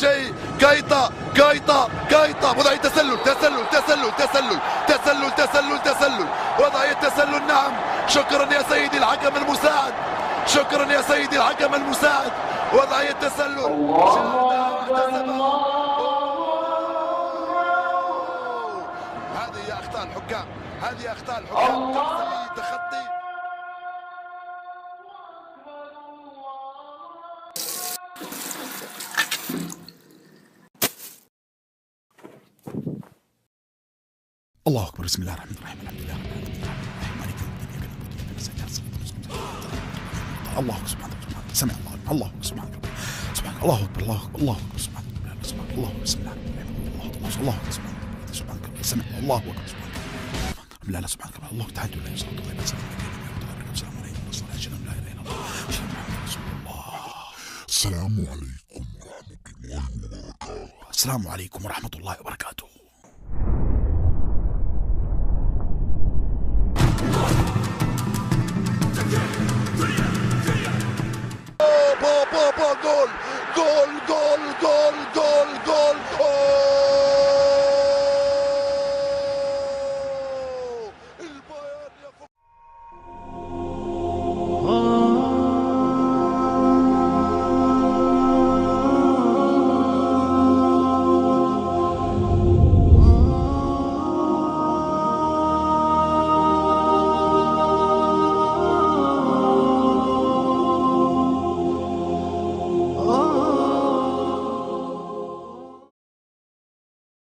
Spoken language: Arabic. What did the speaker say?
شيء. كايتا كايتا كايتا، وضعية تسلل تسلل تسلل تسلل تسلل تسلل تسلل، وضعية تسلل. نعم، شكرا يا سيدي الحكم المساعد، شكرا يا سيدي الحكم المساعد. وضعية تسلل. هذه أخطاء الحكام، هذه أخطاء الحكام. تخطي. الله أكبر. بسم الله الرحمن الرحيم. الحمد لله رب العالمين مالك يوم الدين إياك نعبد وإياك نستعين. الله سبحانه وتعالى سمع الله. الله سبحانه سبحانه. الله أكبر. الله أكبر. الله أكبر. سبحانه سبحانه. الله بسم الله الله أكبر. سبحانه سمع الله أكبر. سبحانه لا سبحانك الله تعالى لا يصلي الله عليه وسلم. السلام عليكم ورحمة الله وبركاته. لا إله إلا الله. السلام عليكم ورحمة الله وبركاته. السلام عليكم ورحمة الله وبركاته.